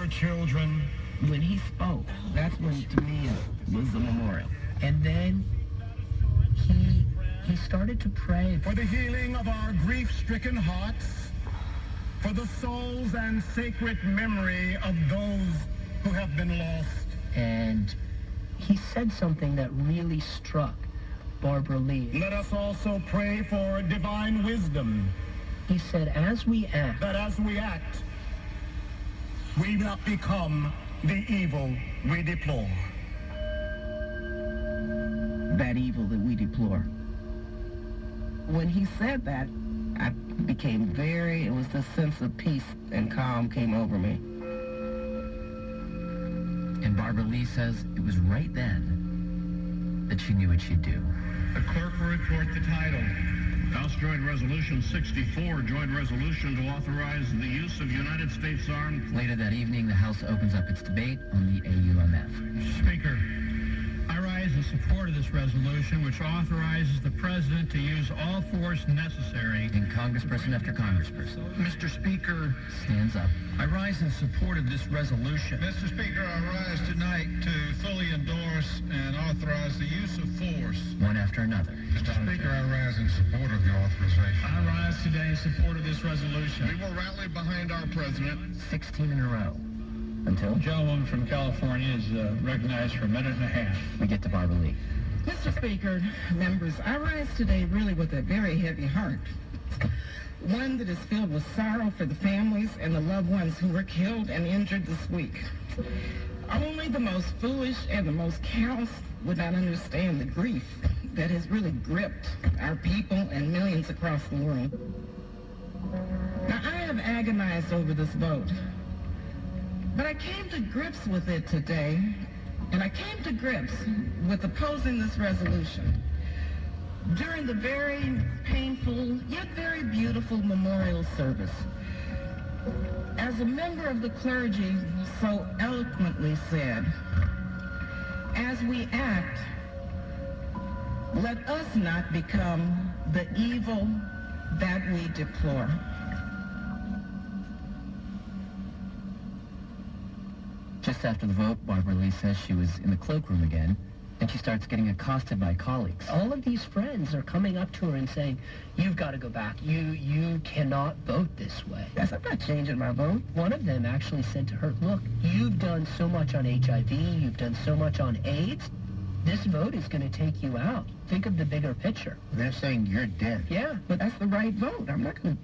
children. When he spoke, that's when, to me, it was the memorial. And then he started to pray For the healing of our grief-stricken hearts, for the souls and sacred memory of those who have been lost. And he said something that really struck Barbara Lee. Let us also pray for divine wisdom. He said, as we act, That as we act, we not become the evil we deplore. that evil that we deplore. When he said that, I became it was this sense of peace and calm came over me. And Barbara Lee says it was right then that she knew what she'd do. The clerk will report the title. House Joint Resolution 64, joint resolution to authorize the use of United States armed... Later that evening, the House opens up its debate on the AUMF. Mr. Speaker, I rise in support of this resolution, which authorizes the President to use all force necessary. And congressperson after congressperson Mr. Speaker, stands up. I rise in support of this resolution. Mr. Speaker, I rise tonight to fully endorse and authorize the use of force. One after another. Mr. Speaker, I rise in support of the authorization. I rise today in support of this resolution. We will rally behind our president. 16 in a row. Until The gentleman from California is recognized for a minute and a half. we get to Barbara Lee. Mr. Speaker, members, I rise today really with a very heavy heart. One that is filled with sorrow for the families and the loved ones who were killed and injured this week. Only the most foolish and the most callous would not understand the grief that has really gripped our people and millions across the world. Now, I have agonized over this vote, but I came to grips with it today, and I came to grips with opposing this resolution during the very painful yet very beautiful memorial service. As a member of the clergy so eloquently said, as we act, let us not become the evil that we deplore. Just after the vote, Barbara Lee says she was in the cloakroom again, and she starts getting accosted by colleagues. All of these friends are coming up to her and saying, you've got to go back. You cannot vote this way. Yes, I'm not changing my vote. One of them actually said to her, look, you've done so much on HIV, you've done so much on AIDS. This vote is going to take you out. Think of the bigger picture. They're saying you're dead. Yeah. But that's the right vote. I'm not going to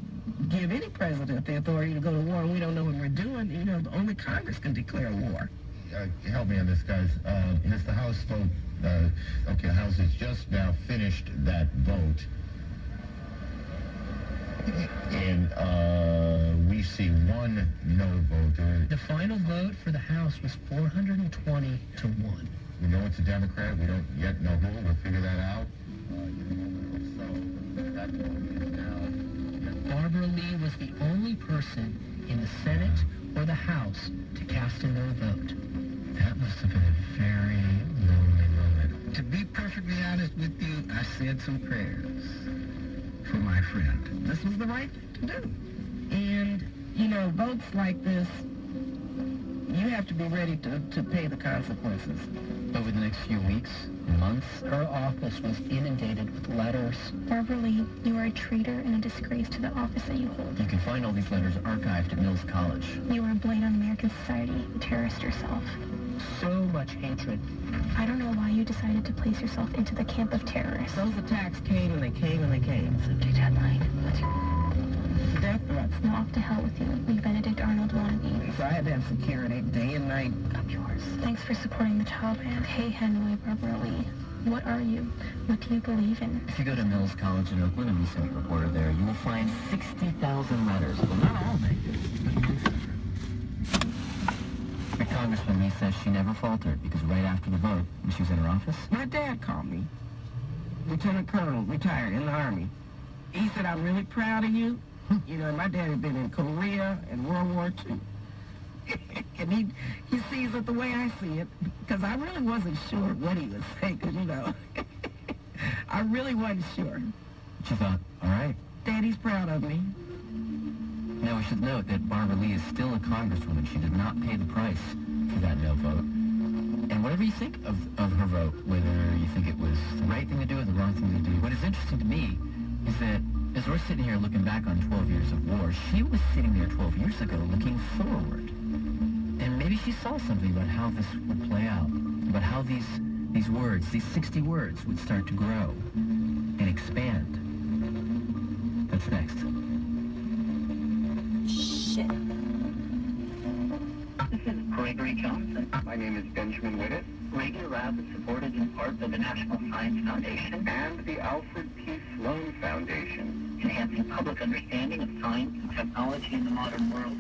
give any president the authority to go to war, and we don't know what we're doing. You know, only Congress can declare war. Help me on this, guys. Has the House vote? Okay, the House has just now finished that vote, and we see one no vote. The final vote for the House was 420 to 1. We know it's a Democrat. We don't yet know who. We'll figure that out. That vote is now. Barbara Lee was the only person in the Senate or the House to cast a no vote. That must have been a very lonely moment. To be perfectly honest with you, I said some prayers for my friend. This was the right thing to do. And, you know, votes like this, you have to be ready to pay the consequences. Over the next few weeks, months, her office was inundated with letters. Barbara Lee, you are a traitor and a disgrace to the office that you hold. You can find all these letters archived at Mills College. You are a blight on American society, a terrorist yourself. So much hatred. I don't know why you decided to place yourself into the camp of terrorists. Those attacks came and they came and they came. Subject headline. What's your Death threats. now off to hell with you, Lee Benedict Arnold wannabe? So I had to have security day and night. I'm yours. Thanks for supporting the Taliban. Hey, Hanoi, Barbara Lee. What are you? What do you believe in? If you go to Mills College in Oakland and be Senate reporter there, you will find 60,000 letters. Well, not all negative, but most of them. The Congressman Lee says she never faltered because right after the vote, when she was in her office, My dad called me. Lieutenant Colonel, retired in the Army. He said, I'm really proud of you. You know, my dad had been in Korea and World War II. And he sees it the way I see it, because I really wasn't sure what he was saying, because, you know, I really wasn't sure. she thought, all right. Daddy's proud of me. Now, we should note that Barbara Lee is still a congresswoman. She did not pay the price for that no vote. And whatever you think of her vote, whether you think it was the right thing to do or the wrong thing to do, what is interesting to me is that as we're sitting here looking back on 12 years of war, she was sitting there 12 years ago looking forward. And maybe she saw something about how this would play out, about how these words, these 60 words, would start to grow and expand. That's next. Shit. This is Gregory Johnson. My name is Benjamin Whitted. Radiolab is supported in part by the National Science Foundation and the Alfred P. Sloan Foundation, enhancing public understanding of science and technology in the modern world.